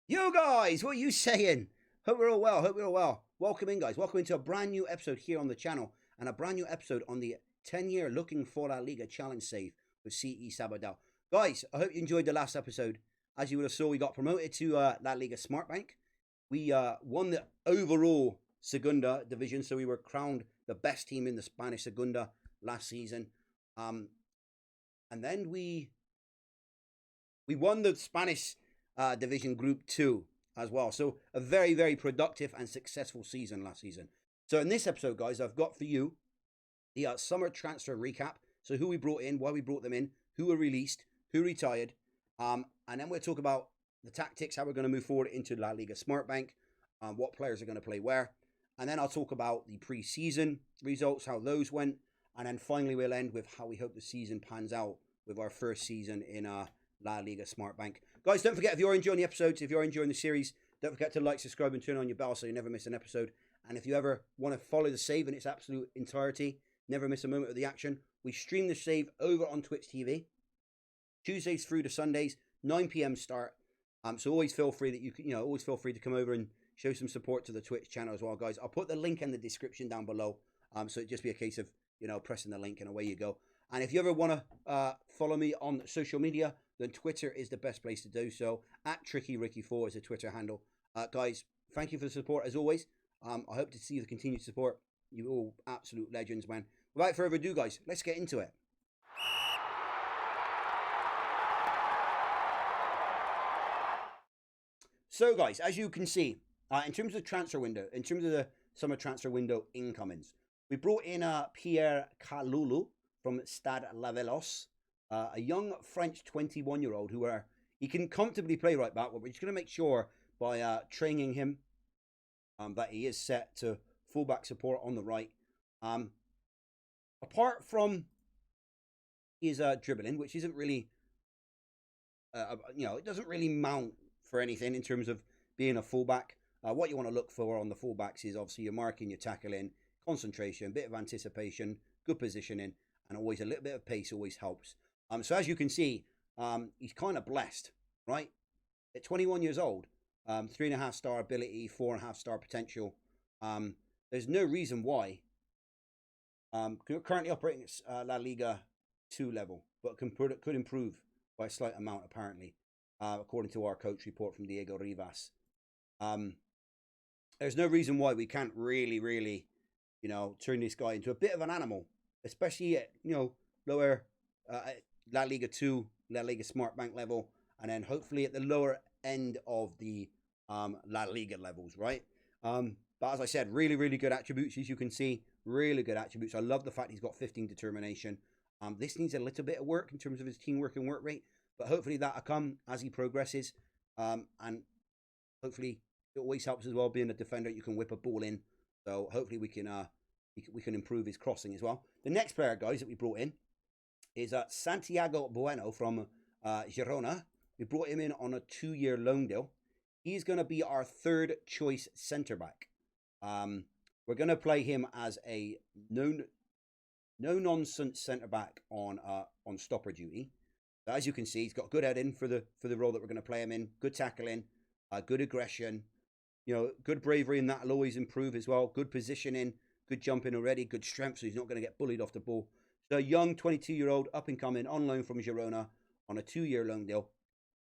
Yo guys, what are you saying? Hope we're all well. Hope we're all well. Welcome in, guys. Welcome into a brand new episode here on the channel and a brand new episode on the 10-year Looking for La Liga challenge save with CE Sabadell. Guys, I hope you enjoyed the last episode. As you would have saw, we got promoted to La Liga Smart Bank. We won the overall Segunda division, so we were crowned the best team in the Spanish Segunda last season. And then we won the Spanish Division Group 2 as well. So a very, very productive and successful season last season. So in this episode, guys, I've got for you the summer transfer recap. So who we brought in, why we brought them in, who were released, who retired. And then we'll talk about the tactics, how we're going to move forward into La Liga Smart Bank, what players are going to play where. And then I'll talk about the pre-season results, how those went. And then finally, we'll end with how we hope the season pans out with our first season in La Liga Smart Bank. Guys, don't forget, if you're enjoying the episodes, if you're enjoying the series, don't forget to like, subscribe, and turn on your bell so you never miss an episode. And if you ever want to follow the save in its absolute entirety, never miss a moment of the action, we stream the save over on Twitch TV, Tuesdays through to Sundays, 9 p.m. start. So always feel free that always feel free to come over and show some support to the Twitch channel as well, guys. I'll put the link in the description down below. So it'd just be a case of, pressing the link and away you go. And if you ever want to follow me on social media, then Twitter is the best place to do so. @TrickyRicky4 is the Twitter handle. Guys, thank you for the support as always. I hope to see the continued support. You all absolute legends, man. Without further ado, guys, let's get into it. So, guys, as you can see, in terms of transfer window, in terms of the summer transfer window incomings, we brought in Pierre Kalulu from Stade Lavelos, a young French 21-year-old he can comfortably play right back, but we're just going to make sure by training him that he is set to fullback support on the right. Apart from his dribbling, which isn't really, it doesn't really mount for anything in terms of being a fullback. What you want to look for on the fullbacks is obviously your marking, your tackling, concentration, a bit of anticipation, good positioning, and always a little bit of pace always helps. So as you can see, he's kind of blessed, right? At 21 years old, 3.5 star ability, 4.5 star potential. There's no reason why. Currently operating at La Liga 2 level, but could improve by a slight amount apparently, according to our coach report from Diego Rivas. There's no reason why we can't really, turn this guy into a bit of an animal, especially at, lower La Liga 2, La Liga Smart Bank level, and then hopefully at the lower end of the La Liga levels, right? But as I said, really good attributes, as you can see, really good attributes. I love the fact he's got 15 determination. This needs a little bit of work in terms of his teamwork and work rate, but hopefully that'll come as he progresses. And hopefully it always helps as well being a defender. You can whip a ball in, so hopefully we can improve his crossing as well. The next player, guys, that we brought in is Santiago Bueno from Girona. We brought him in on a 2-year loan deal. He's going to be our third choice centre-back. We're going to play him as a no-nonsense centre-back on stopper duty. So as you can see, he's got good heading for the role that we're going to play him in. Good tackling, good aggression, good bravery, and that'll always improve as well. Good positioning, good jumping already, good strength, so he's not going to get bullied off the ball. So a young 22-year-old up and coming on loan from Girona on a 2-year loan deal,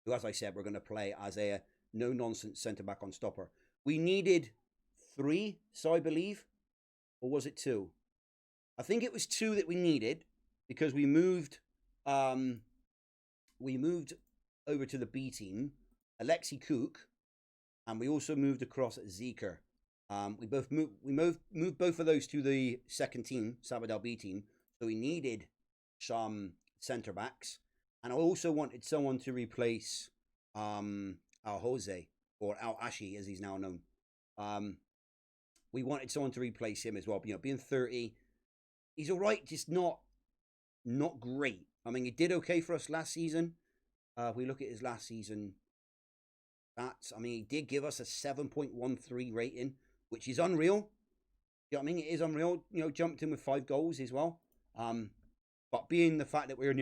who, as I said, we're going to play as a no-nonsense centre-back on stopper. We needed 3, so I believe, or was it 2? I think it was 2 that we needed because we moved over to the B team, Alexi Cook, and we also moved across Zeker. We moved both of those to the second team, Sabadell B team. So we needed some centre backs, and I also wanted someone to replace Al Jose, or Al Ashi as he's now known. We wanted someone to replace him as well. Being 30, he's all right, just not great. I mean, he did okay for us last season. If we look at his last season stats, I mean, he did give us a 7.13 rating, which is unreal. You know what I mean? It is unreal. Jumped in with 5 goals as well. But being the fact that we're,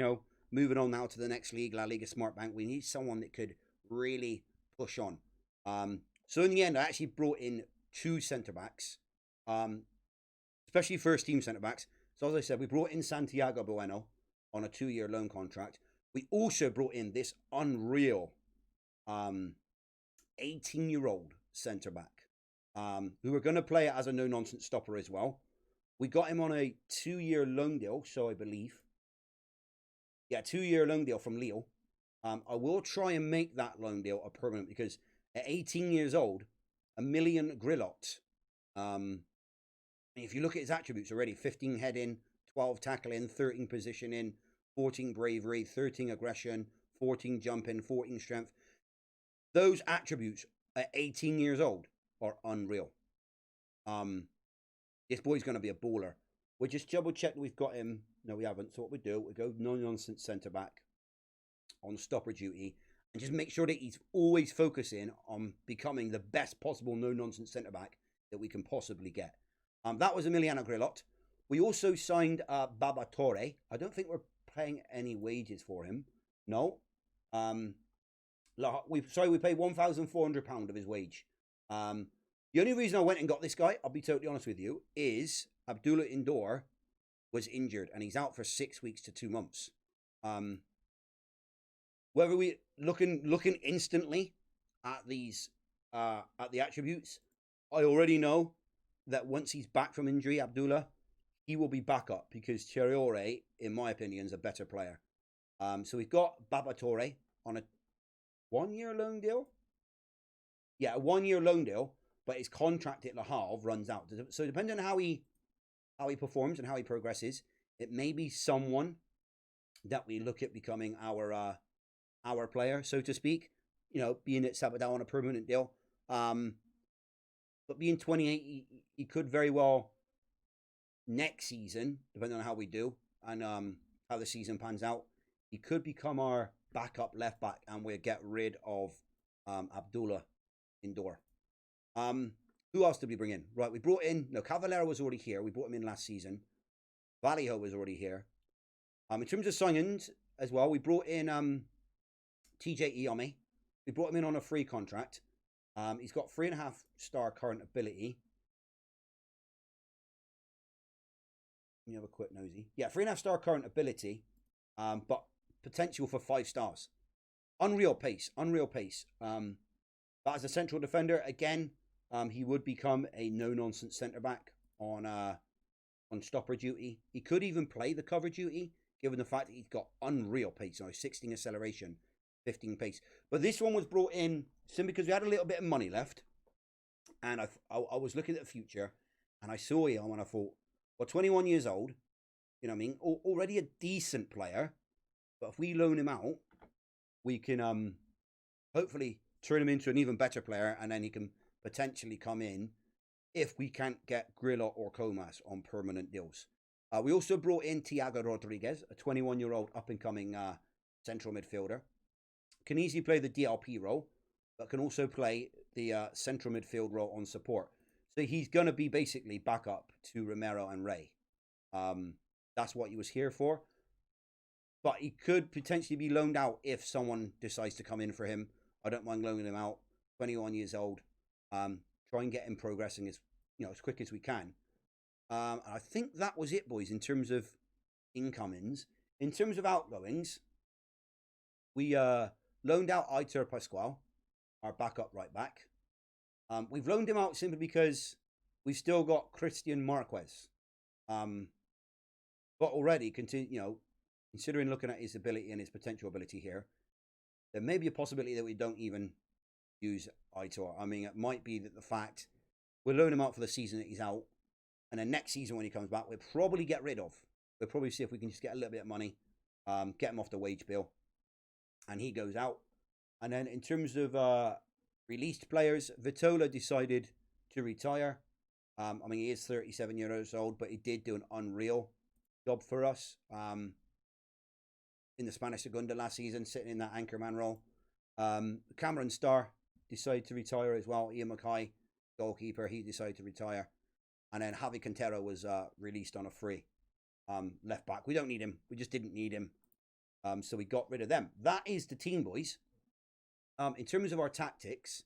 moving on now to the next league, La Liga Smart Bank, we need someone that could really push on. So in the end, I actually brought in 2 centre-backs, especially first-team centre-backs. So as I said, we brought in Santiago Bueno on a 2-year loan contract. We also brought in this unreal 18-year-old centre-back who we're going to play as a no-nonsense stopper as well. We got him on a 2-year loan deal, so I believe. Yeah, 2-year loan deal from Lille. I will try and make that loan deal a permanent because at 18 years old, Emilian Grillot, if you look at his attributes already, 15 heading, 12 tackling, 13 positioning, 14 bravery, 13 aggression, 14 jumping, 14 strength. Those attributes at 18 years old are unreal. This boy's going to be a baller. We just double check that we've got him. No, we haven't. So what we do, we go no-nonsense centre-back on stopper duty and just make sure that he's always focusing on becoming the best possible no-nonsense centre-back that we can possibly get. That was Emiliano Grillot. We also signed Baba Torre. I don't think we're paying any wages for him. No. We paid £1,400 of his wage. The only reason I went and got this guy, I'll be totally honest with you, is Abdullah Indoor was injured and he's out for 6 weeks to 2 months. Whether we looking instantly at these at the attributes, I already know that once he's back from injury, Abdullah, he will be back up because Chioriore, in my opinion, is a better player. So we've got Baba Torre on a 1-year loan deal. Yeah, a 1-year loan deal, but his contract at Le Havre runs out. So depending on how he performs and how he progresses, it may be someone that we look at becoming our player, so to speak. You know, being at Sabadell on a permanent deal. But being 28, he could very well next season, depending on how we do and how the season pans out, he could become our backup left back, and we'll get rid of Abdullah Indoor. Who else did we bring in? Right, we brought in, no, Cavallero was already here. We brought him in last season. Vallejo was already here. In terms of signings as well, we brought in TJ Iome. We brought him in on a free contract. He's got 3.5-star current ability. Let me have a quick nosy. Yeah, 3.5-star current ability, but potential for 5 stars. Unreal pace. But as a central defender, again, he would become a no-nonsense centre-back on stopper duty. He could even play the cover duty, given the fact that he's got unreal pace. 16 acceleration, 15 pace. But this one was brought in simply because we had a little bit of money left. And I was looking at the future, and I saw him, and I thought, well, 21 years old, you know what I mean? Already a decent player. But if we loan him out, we can hopefully turn him into an even better player, and then he can potentially come in if we can't get Grillo or Comas on permanent deals. We also brought in Thiago Rodriguez, a 21-year-old up-and-coming central midfielder. Can easily play the DLP role, but can also play the central midfield role on support. So he's going to be basically backup to Romero and Ray. That's what he was here for. But he could potentially be loaned out if someone decides to come in for him. I don't mind loaning him out. 21 years old. Try and get him progressing as quick as we can. I think that was it, boys, in terms of incomings. In terms of outgoings, we loaned out Aitor Pascual, our backup right back. We've loaned him out simply because we've still got Christian Marquez. But already, considering looking at his ability and his potential ability here, there may be a possibility that we don't even use Aitor. I mean, it might be that the fact we'll loan him out for the season that he's out, and then next season when he comes back, we'll probably get rid of. We'll probably see if we can just get a little bit of money, get him off the wage bill, and he goes out. And then in terms of released players, Vitola decided to retire. I mean, he is 37 years old, but he did do an unreal job for us in the Spanish Segunda last season, sitting in that anchorman role. Cameron Starr decided to retire as well. Ian Mackay, goalkeeper, he decided to retire. And then Javi Quintero was released on a free left back. We don't need him. We just didn't need him. So we got rid of them. That is the team, boys. In terms of our tactics,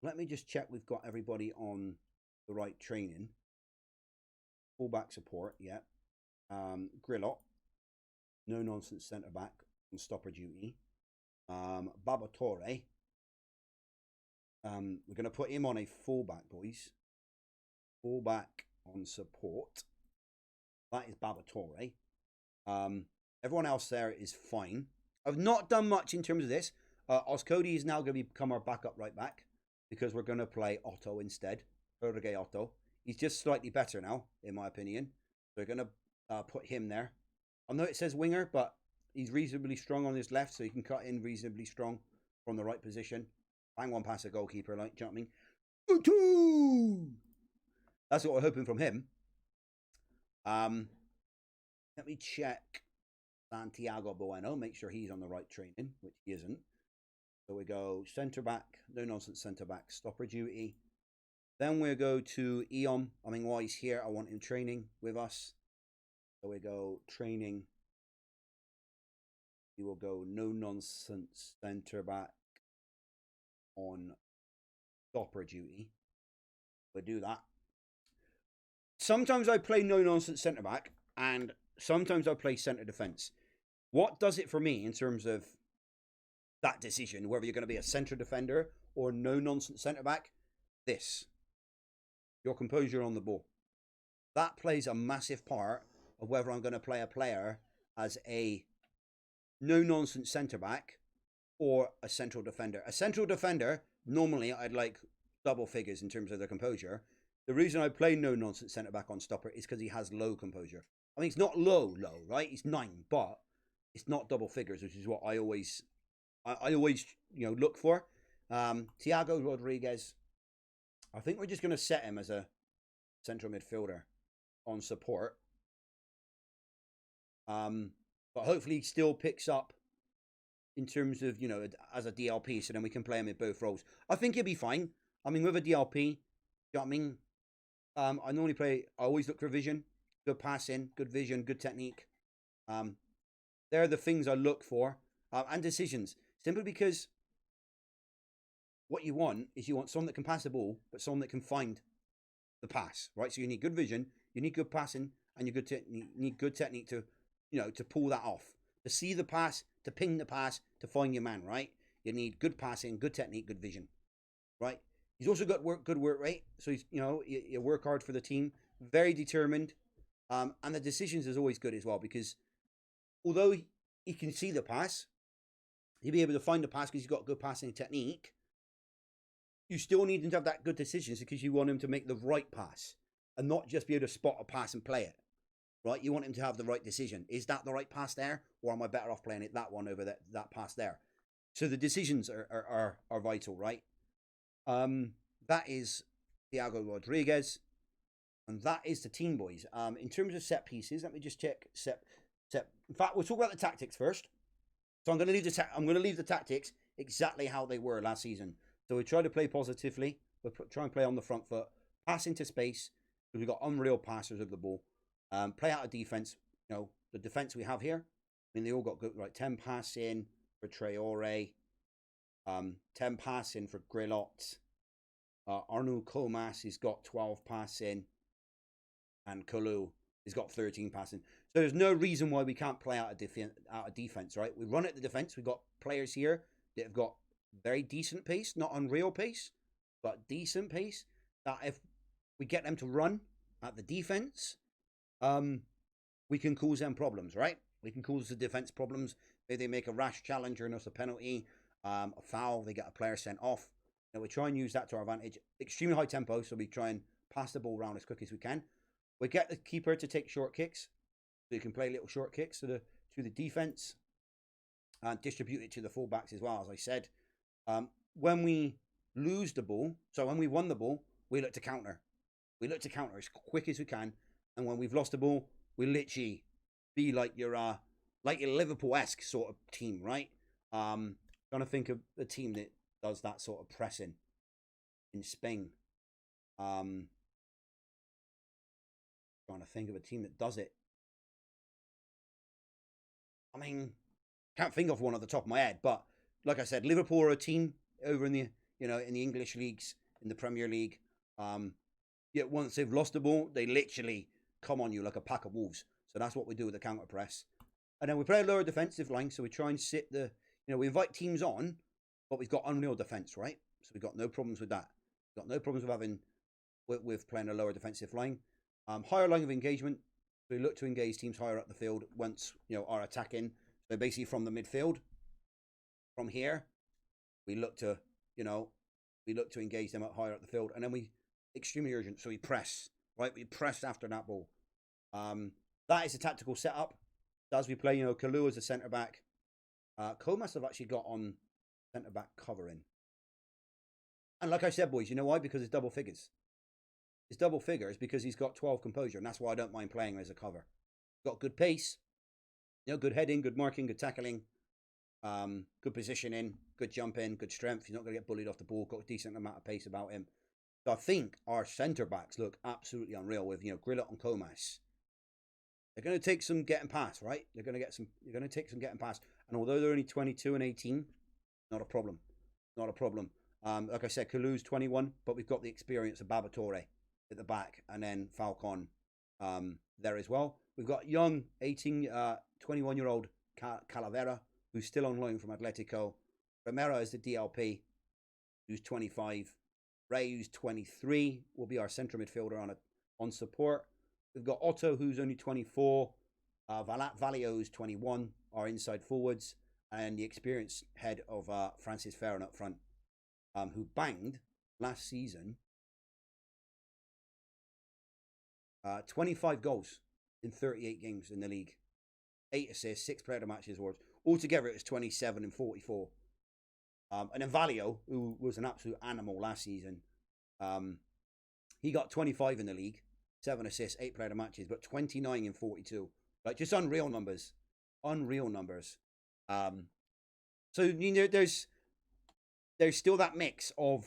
let me just check we've got everybody on the right training. Fullback support, yeah. Grillot, no nonsense centre back on stopper duty. Babatore. We're going to put him on a fullback, boys. Fullback on support. That is Babatore. Everyone else there is fine. I've not done much in terms of this. Oscody is now going to become our backup right back because we're going to play Otto instead. Jorge Otto. He's just slightly better now, in my opinion. So we're going to put him there. I know it says winger, but he's reasonably strong on his left, so he can cut in reasonably strong from the right position. Bang one past the goalkeeper, like, do you know what I mean? That's what we're hoping from him. Let me check Santiago Bueno, make sure he's on the right training, which he isn't. So we go centre back, no nonsense centre back, stopper duty. Then we'll go to Eon. I mean, while he's here, I want him training with us. So we go training. He will go no nonsense centre back on stopper duty. We'll do that. Sometimes I play no nonsense centre back, and sometimes I play centre defence. What does it for me in terms of that decision, whether you're going to be a centre defender or no nonsense centre back? This. Your composure on the ball. That plays a massive part of whether I'm going to play a player as a no-nonsense centre-back or a central defender. A central defender, normally I'd like double figures in terms of their composure. The reason I play no-nonsense centre-back on stopper is because he has low composure. I mean, it's not low, right? It's 9, but it's not double figures, which is what I always look for. Thiago Rodriguez, I think we're just going to set him as a central midfielder on support. But hopefully he still picks up in terms of, as a DLP, so then we can play him in both roles. I think he'll be fine. I mean, with a DLP, you know what I mean? I always look for vision, good passing, good vision, good technique. They're the things I look for. And decisions. Simply because what you want is someone that can pass the ball, but someone that can find the pass, right? So you need good vision, you need good passing, and you need good technique to, to pull that off, to see the pass, to ping the pass, to find your man, right? You need good passing, good technique, good vision, right? He's also got good work rate, so he's, you work hard for the team, very determined, and the decisions is always good as well because although he can see the pass, he'll be able to find the pass because he's got good passing technique. You still need him to have that good decisions because you want him to make the right pass and not just be able to spot a pass and play it, right? You want him to have the right decision. Is that the right pass there, or am I better off playing it that one over that pass there? So the decisions are vital, right? That is Thiago Rodriguez, and that is the team, boys. In terms of set pieces, let me just check set. In fact, we'll talk about the tactics first. So I'm going to leave the tactics exactly how they were last season. So we try to play positively. We'll try and play on the front foot, pass into space because we've got unreal passers of the ball. Play out of defense. The defense we have here. I mean, they all got good. Right, 10 pass in for Traore, 10 pass in for Grillot. Arnaud Comas has got 12 pass in, and Kalu has got 13 passing. So there's no reason why we can't play out of defense, right? We run at the defense. We've got players here that have got very decent pace, not unreal pace, but decent pace. That if we get them to run at the defense, we can cause them problems, right? We can cause the defense problems. If they make a rash challenge or a penalty, a foul, they get a player sent off. We try and use that to our advantage. Extremely high tempo, so we try and pass the ball around as quick as we can. We get the keeper to take short kicks, so you can play little short kicks to the defense and distribute it to the fullbacks as well, as I said. When we lose the ball, so when we won the ball, we look to counter. We look to counter as quick as we can, and when we've lost the ball, we literally be like your Liverpool-esque sort of team, right? Trying to think of a team that does that sort of pressing in Spain. Trying to think of a team that does it. I mean, can't think of one at the top of my head, but like I said, Liverpool are a team over in the you know, in the English leagues, in the Premier League. Yet once they've lost the ball, they literally come on you like a pack of wolves. So that's what we do with the counter press. And then we play a lower defensive line, so we try and sit the, you know, we invite teams on, but we've got unreal defense, right? So we've got no problems with that. We've got no problems with having, with playing a lower defensive line. Higher line of engagement. We look to engage teams higher up the field once, you know, are attacking. So basically from the midfield, from here, we look to, you know, we look to engage them up higher up the field, and then we extremely urgent. So we press, right? We press after that ball. That is a tactical setup. So as we play, you know, Kalu as a centre back. Comas have actually got on centre back covering. And like I said, boys, you know why? Because it's double figures. It's double figures because he's got 12 composure, and that's why I don't mind playing him as a cover. Got good pace, you know, good heading, good marking, good tackling, good positioning, good jumping, good strength. He's not going to get bullied off the ball. Got a decent amount of pace about him. So I think our centre backs look absolutely unreal with, you know, Grillot and Comas. They're going to take some getting past, right? They're going to take some getting past. And although they're only 22 and 18, not a problem. Not a problem. Like I said, Kalu's 21, but we've got the experience of Babatore at the back, and then Falcon there as well. We've got young 21-year-old Calavera, who's still on loan from Atletico. Romero is the DLP, who's 25. Ray, who's 23, will be our central midfielder on support. We've got Otto, who's only 24. Valio, who's 21, our inside forwards. And the experienced head of Francis Ferran up front, who banged last season 25 goals in 38 games in the league. 8 assists, 6 player of the matches awards. Altogether, it was 27 and 44. And then Valio, who was an absolute animal last season, he got 25 in the league, 7 assists, 8 player of the matches, but 29 in 42. Like, just unreal numbers. Unreal numbers. So, you know, there's still that mix of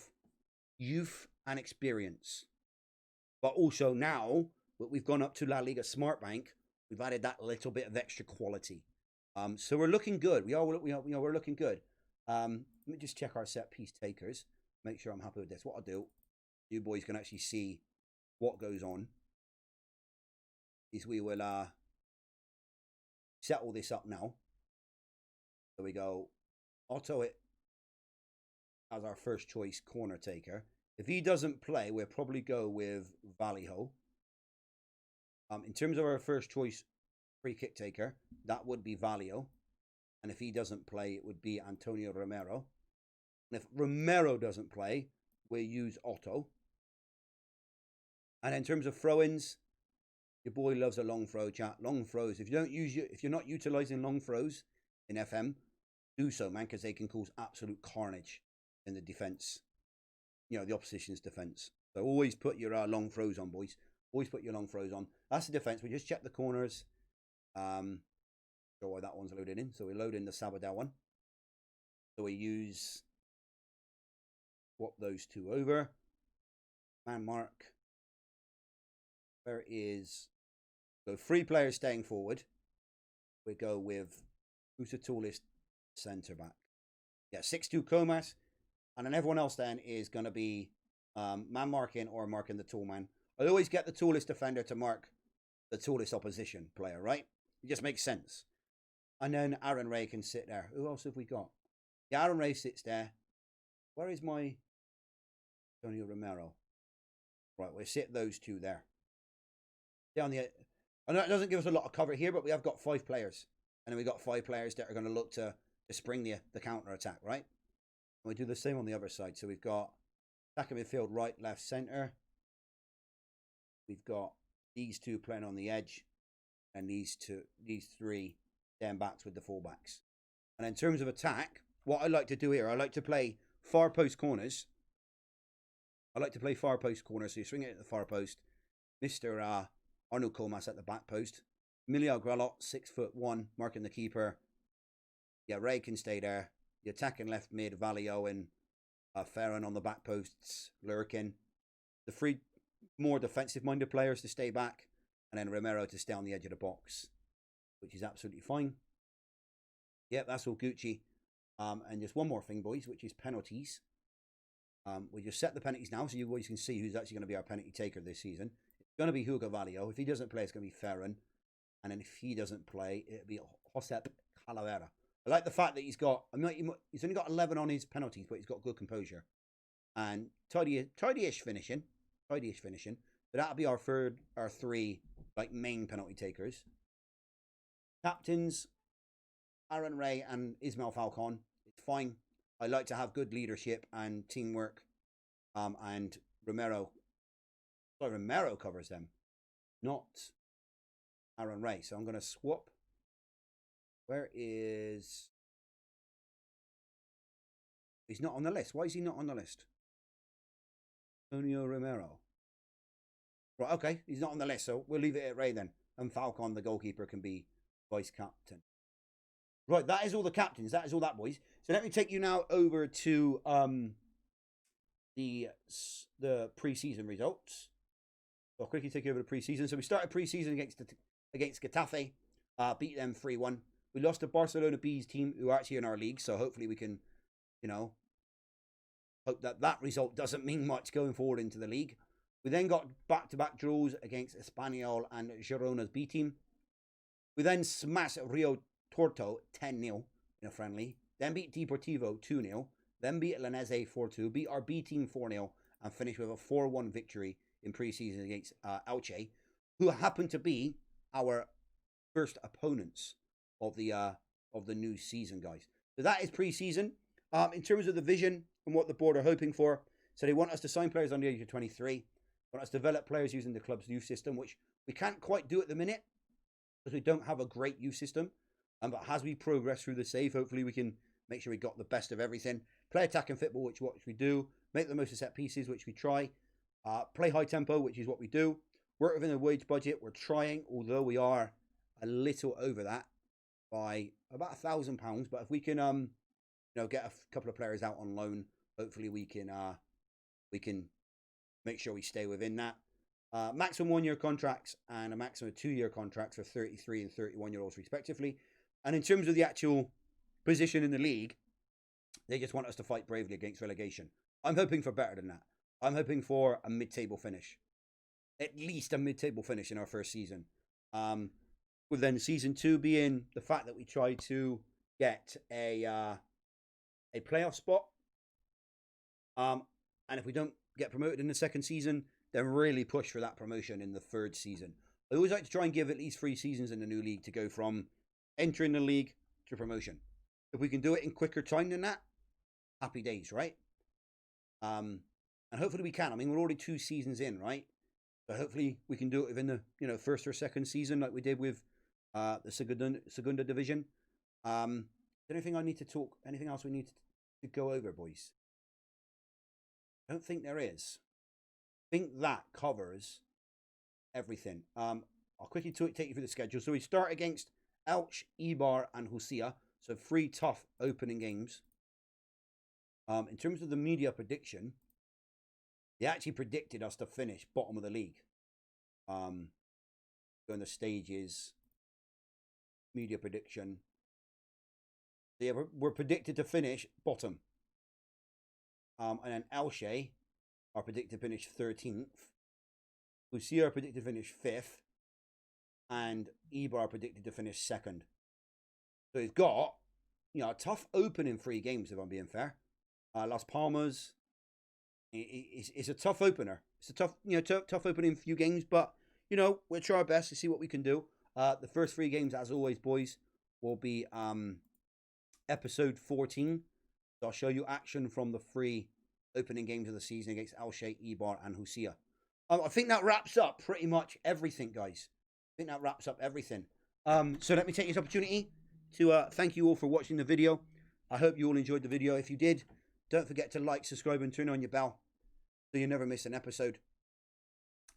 youth and experience. But also now that we've gone up to La Liga Smart Bank, we've added that little bit of extra quality. So we're looking good. We're looking good. Let me just check our set piece takers. Make sure I'm happy with this. What I'll do, you boys can actually see what goes on, is we will set all this up now. So we go Otto it as our first choice corner taker. If he doesn't play, we'll probably go with Vallejo. In terms of our first choice free kick taker, that would be Vallejo. And if he doesn't play, it would be Antonio Romero. And if Romero doesn't play, we'll use Otto. And in terms of throw-ins, your boy loves a long throw, chat. Long throws. If you're not utilizing long throws in FM, do so, man, because they can cause absolute carnage in the defense. You know, the opposition's defense. So always put your long throws on, boys. Always put your long throws on. That's the defense. We just check the corners. Show why that one's loaded in. So we load in the Sabadell one. So we swap those two over. Man mark. There is, so 3 players staying forward. We go with, who's the tallest centre back? Yeah, 6'2" Comas. And then everyone else then is going to be man marking or marking the tall man. I always get the tallest defender to mark the tallest opposition player, right? It just makes sense. And then Aaron Ray can sit there. Who else have we got? Yeah, Aaron Ray sits there. Where is my Antonio Romero? Right, we'll sit those two there. Down the, I know it doesn't give us a lot of cover here, but we have got 5 players. And then we've got 5 players that are going to look to spring the counter attack, right? And we do the same on the other side. So we've got attacking midfield, right, left, centre. We've got these 2 playing on the edge, and these 3 down backs with the fullbacks. And in terms of attack, what I like to do here, I like to play far post corners. So you swing it at the far post. Mr. Arnold Comas at the back post. Emilio Gralot, 6'1", marking the keeper. Yeah, Ray can stay there. The attacking left mid, Valio and Ferran on the back posts, lurking. The 3 more defensive-minded players to stay back, and then Romero to stay on the edge of the box, which is absolutely fine. Yep, that's all Gucci. And just one more thing, boys, which is penalties. We just set the penalties now, so you always can see who's actually going to be our penalty taker this season. It's going to be Hugo Valio. If he doesn't play, it's going to be Ferran. And then if he doesn't play, it'll be Josep Calavera. I like the fact that he's only got 11 on his penalties, but he's got good composure. And tidy-ish finishing. So that'll be our three like main penalty takers. Captains, Aaron Ray and Ismail Falcon. It's fine. I like to have good leadership and teamwork. And Romero covers them, not Aaron Ray. So I'm going to swap. Where is... He's not on the list. Why is he not on the list? Antonio Romero. Right, okay. He's not on the list, so we'll leave it at Ray then. And Falcon, the goalkeeper, can be vice captain. Right, that is all the captains. That is all that, boys. So let me take you now over to the pre-season results. So I'll quickly take you over the pre-season. So we started pre-season against Getafe. Beat them 3-1. We lost to Barcelona B's team, who are actually in our league. So hopefully we can, hope that result doesn't mean much going forward into the league. We then got back-to-back draws against Espanyol and Girona's B team. We then smashed Rio Torto 10-0 in a friendly. Then beat Deportivo 2-0. Then beat Lanese 4-2. Beat our B team 4-0. And finished with a 4-1 victory in pre-season against Elche, who happened to be our first opponents of the new season, guys. So that is pre-season. In terms of the vision and what the board are hoping for, so they want us to sign players under the age of 23. Want us to develop players using the club's youth system, which we can't quite do at the minute because we don't have a great youth system. But as we progress through the save, hopefully we can make sure we got the best of everything. Play attacking football, which we do. Make the most of set pieces, which we try. Play high tempo, which is what we do. Work within the wage budget. We're trying, although we are a little over that by about £1,000. But if we can, get a couple of players out on loan, hopefully we can make sure we stay within that. Maximum 1-year contracts and a maximum 2-year contracts for 33 and 31-year-olds respectively. And in terms of the actual position in the league, they just want us to fight bravely against relegation. I'm hoping for better than that. I'm hoping for a mid-table finish. At least a mid-table finish in our first season. With then season 2 being the fact that we try to get a playoff spot. And if we don't get promoted in the second season, then really push for that promotion in the third season. I always like to try and give at least 3 seasons in the new league to go from entering the league to promotion. If we can do it in quicker time than that, happy days, right? And hopefully we can. I mean, we're already 2 seasons in, right? So hopefully we can do it within the first or second season like we did with the Segunda division. Anything else we need to go over, boys? I don't think there is. I think that covers everything. I'll quickly take you through the schedule. So we start against Elche, Eibar, and Husia. So 3 tough opening games. In terms of the media prediction, they actually predicted us to finish bottom of the league. Going the stages, media prediction. They were predicted to finish bottom. And then Elche are predicted to finish 13th. Husia are predicted to finish 5th. And Eibar are predicted to finish 2nd. So he's got, a tough opening 3 games, if I'm being fair. Las Palmas, it's a tough opener. It's a tough opening few games, but, we'll try our best to see what we can do. The first 3 games, as always, boys, will be episode 14. So I'll show you action from the 3 opening games of the season against Elche, Eibar, and Husia. I think that wraps up pretty much everything, guys. I think that wraps up everything. So let me take this opportunity to thank you all for watching the video. I hope you all enjoyed the video. If you did, don't forget to like, subscribe, and turn on your bell so you never miss an episode.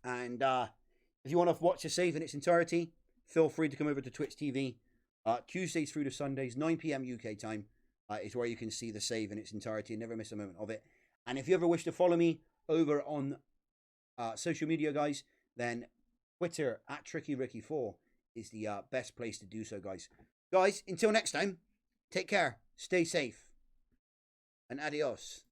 And if you want to watch the save in its entirety, feel free to come over to Twitch TV. Tuesdays through to Sundays, 9 PM UK time, is where you can see the save in its entirety and never miss a moment of it. And if you ever wish to follow me over on social media, guys, then Twitter at TrickyRicky4 is the best place to do so, guys. Guys, until next time, take care, stay safe, and adios.